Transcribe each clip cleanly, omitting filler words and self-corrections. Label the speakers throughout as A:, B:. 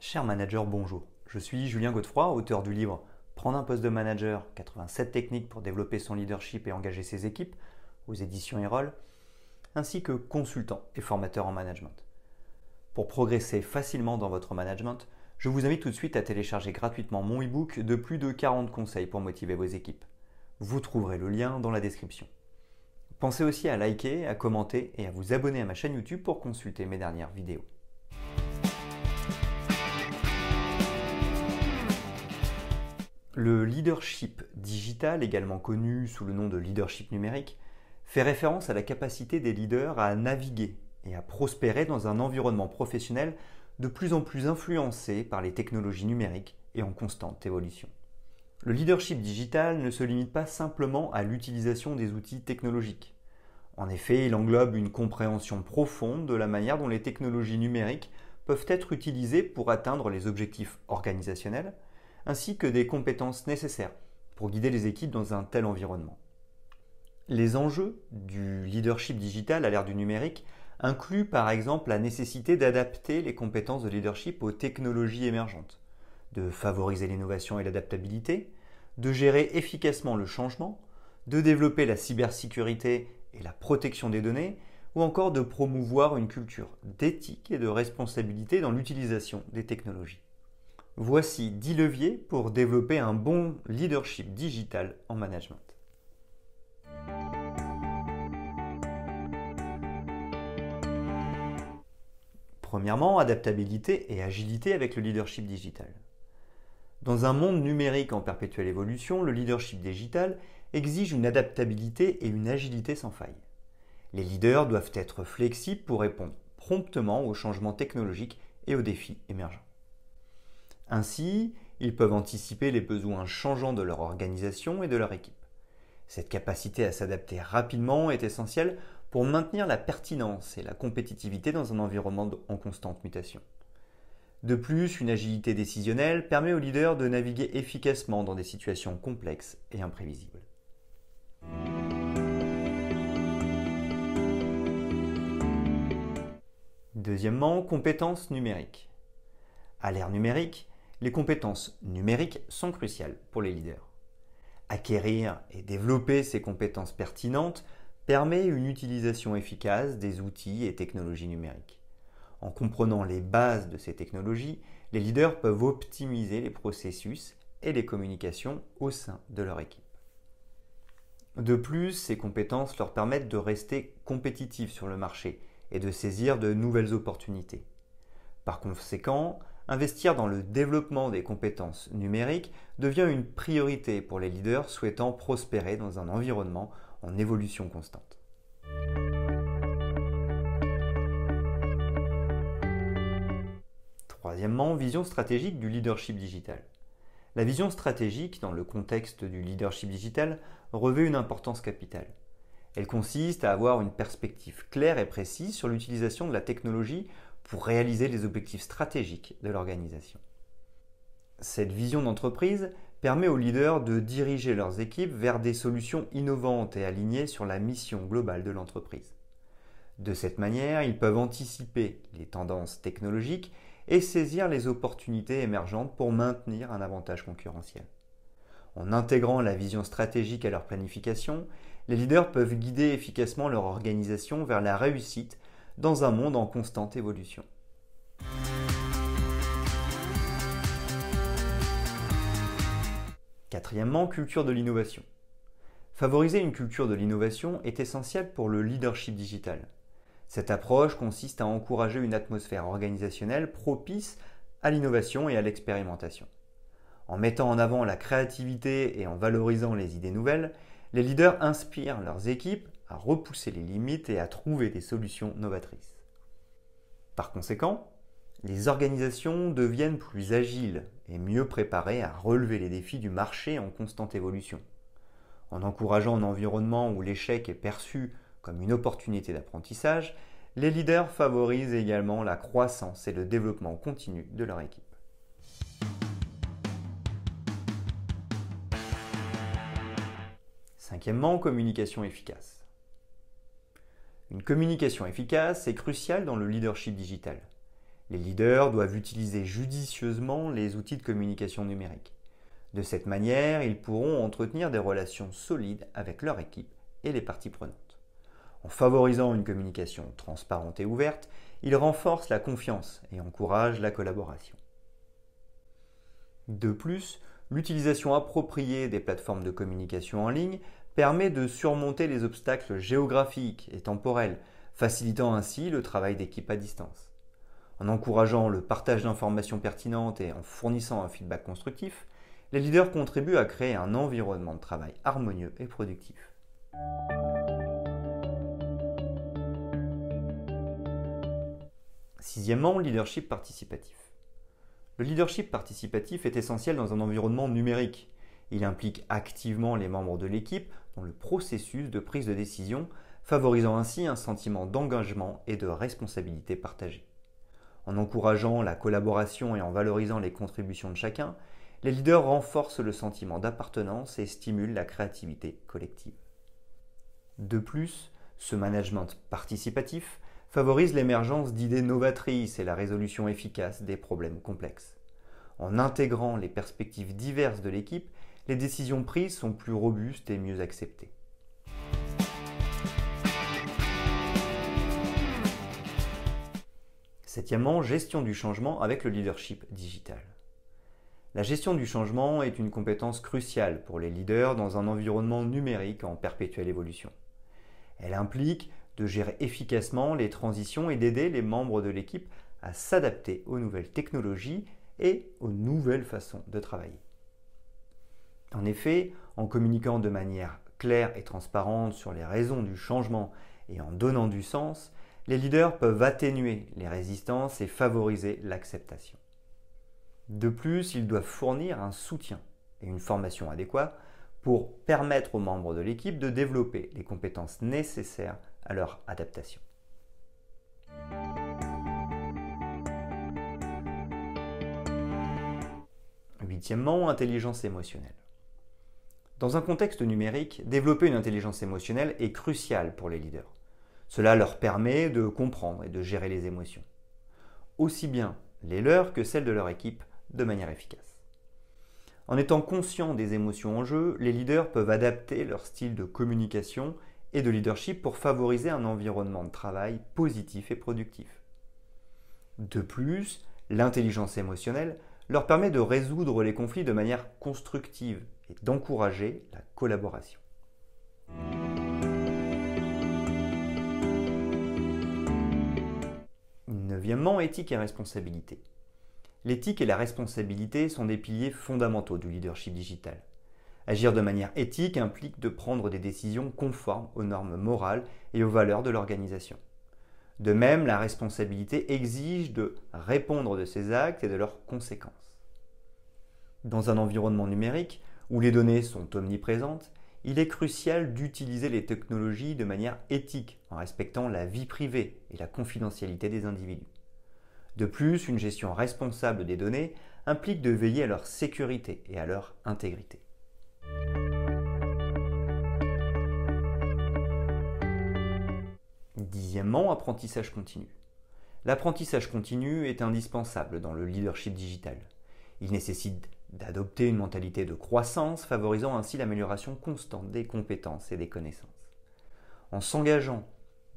A: Cher manager, bonjour. Je suis Julien Godefroy, auteur du livre Prendre un poste de manager, 87 techniques pour développer son leadership et engager ses équipes, aux éditions Erol, ainsi que consultant et formateur en management. Pour progresser facilement dans votre management, je vous invite tout de suite à télécharger gratuitement mon e-book de plus de 40 conseils pour motiver vos équipes. Vous trouverez le lien dans la description. Pensez aussi à liker, à commenter et à vous abonner à ma chaîne YouTube pour consulter mes dernières vidéos. Le leadership digital, également connu sous le nom de leadership numérique, fait référence à la capacité des leaders à naviguer et à prospérer dans un environnement professionnel de plus en plus influencé par les technologies numériques et en constante évolution. Le leadership digital ne se limite pas simplement à l'utilisation des outils technologiques. En effet, il englobe une compréhension profonde de la manière dont les technologies numériques peuvent être utilisées pour atteindre les objectifs organisationnels, ainsi que des compétences nécessaires pour guider les équipes dans un tel environnement. Les enjeux du leadership digital à l'ère du numérique incluent par exemple la nécessité d'adapter les compétences de leadership aux technologies émergentes, de favoriser l'innovation et l'adaptabilité, de gérer efficacement le changement, de développer la cybersécurité et la protection des données, ou encore de promouvoir une culture d'éthique et de responsabilité dans l'utilisation des technologies. Voici 10 leviers pour développer un bon leadership digital en management. Premièrement, adaptabilité et agilité avec le leadership digital. Dans un monde numérique en perpétuelle évolution, le leadership digital exige une adaptabilité et une agilité sans faille. Les leaders doivent être flexibles pour répondre promptement aux changements technologiques et aux défis émergents. Ainsi, ils peuvent anticiper les besoins changeants de leur organisation et de leur équipe. Cette capacité à s'adapter rapidement est essentielle pour maintenir la pertinence et la compétitivité dans un environnement en constante mutation. De plus, une agilité décisionnelle permet aux leaders de naviguer efficacement dans des situations complexes et imprévisibles. Deuxièmement, compétences numériques. À l'ère numérique, les compétences numériques sont cruciales pour les leaders. Acquérir et développer ces compétences pertinentes permet une utilisation efficace des outils et technologies numériques. En comprenant les bases de ces technologies, les leaders peuvent optimiser les processus et les communications au sein de leur équipe. De plus, ces compétences leur permettent de rester compétitifs sur le marché et de saisir de nouvelles opportunités. Par conséquent, investir dans le développement des compétences numériques devient une priorité pour les leaders souhaitant prospérer dans un environnement en évolution constante. Troisièmement, vision stratégique du leadership digital. La vision stratégique dans le contexte du leadership digital revêt une importance capitale. Elle consiste à avoir une perspective claire et précise sur l'utilisation de la technologie pour réaliser les objectifs stratégiques de l'organisation. Cette vision d'entreprise permet aux leaders de diriger leurs équipes vers des solutions innovantes et alignées sur la mission globale de l'entreprise. De cette manière, ils peuvent anticiper les tendances technologiques et saisir les opportunités émergentes pour maintenir un avantage concurrentiel. En intégrant la vision stratégique à leur planification, les leaders peuvent guider efficacement leur organisation vers la réussite dans un monde en constante évolution. Quatrièmement, culture de l'innovation. Favoriser une culture de l'innovation est essentiel pour le leadership digital. Cette approche consiste à encourager une atmosphère organisationnelle propice à l'innovation et à l'expérimentation. En mettant en avant la créativité et en valorisant les idées nouvelles, les leaders inspirent leurs équipes à repousser les limites et à trouver des solutions novatrices. Par conséquent, les organisations deviennent plus agiles et mieux préparées à relever les défis du marché en constante évolution. En encourageant un environnement où l'échec est perçu comme une opportunité d'apprentissage, les leaders favorisent également la croissance et le développement continu de leur équipe. Cinquièmement, communication efficace. Une communication efficace est cruciale dans le leadership digital. Les leaders doivent utiliser judicieusement les outils de communication numérique. De cette manière, ils pourront entretenir des relations solides avec leur équipe et les parties prenantes. En favorisant une communication transparente et ouverte, ils renforcent la confiance et encouragent la collaboration. De plus, l'utilisation appropriée des plateformes de communication en ligne permet de surmonter les obstacles géographiques et temporels, facilitant ainsi le travail d'équipe à distance. En encourageant le partage d'informations pertinentes et en fournissant un feedback constructif, les leaders contribuent à créer un environnement de travail harmonieux et productif. Sixièmement, leadership participatif. Le leadership participatif est essentiel dans un environnement numérique. Il implique activement les membres de l'équipe dans le processus de prise de décision, favorisant ainsi un sentiment d'engagement et de responsabilité partagée. En encourageant la collaboration et en valorisant les contributions de chacun, les leaders renforcent le sentiment d'appartenance et stimulent la créativité collective. De plus, ce management participatif favorise l'émergence d'idées novatrices et la résolution efficace des problèmes complexes. En intégrant les perspectives diverses de l'équipe, les décisions prises sont plus robustes et mieux acceptées. Septièmement, gestion du changement avec le leadership digital. La gestion du changement est une compétence cruciale pour les leaders dans un environnement numérique en perpétuelle évolution. Elle implique de gérer efficacement les transitions et d'aider les membres de l'équipe à s'adapter aux nouvelles technologies et aux nouvelles façons de travailler. En effet, en communiquant de manière claire et transparente sur les raisons du changement et en donnant du sens, les leaders peuvent atténuer les résistances et favoriser l'acceptation. De plus, ils doivent fournir un soutien et une formation adéquate pour permettre aux membres de l'équipe de développer les compétences nécessaires à leur adaptation. Huitièmement, intelligence émotionnelle. Dans un contexte numérique, développer une intelligence émotionnelle est crucial pour les leaders. Cela leur permet de comprendre et de gérer les émotions, aussi bien les leurs que celles de leur équipe, de manière efficace. En étant conscients des émotions en jeu, les leaders peuvent adapter leur style de communication et de leadership pour favoriser un environnement de travail positif et productif. De plus, l'intelligence émotionnelle leur permet de résoudre les conflits de manière constructive et d'encourager la collaboration. Neuvièmement, éthique et responsabilité. L'éthique et la responsabilité sont des piliers fondamentaux du leadership digital. Agir de manière éthique implique de prendre des décisions conformes aux normes morales et aux valeurs de l'organisation. De même, la responsabilité exige de répondre de ses actes et de leurs conséquences. Dans un environnement numérique où les données sont omniprésentes, il est crucial d'utiliser les technologies de manière éthique en respectant la vie privée et la confidentialité des individus. De plus, une gestion responsable des données implique de veiller à leur sécurité et à leur intégrité. Dixièmement, apprentissage continu. L'apprentissage continu est indispensable dans le leadership digital. Il nécessite d'adopter une mentalité de croissance, favorisant ainsi l'amélioration constante des compétences et des connaissances. En s'engageant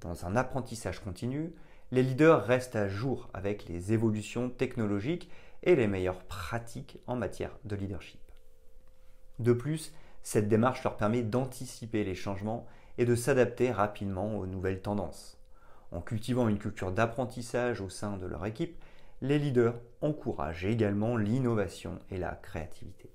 A: dans un apprentissage continu, les leaders restent à jour avec les évolutions technologiques et les meilleures pratiques en matière de leadership. De plus, cette démarche leur permet d'anticiper les changements et de s'adapter rapidement aux nouvelles tendances. En cultivant une culture d'apprentissage au sein de leur équipe, les leaders encouragent également l'innovation et la créativité.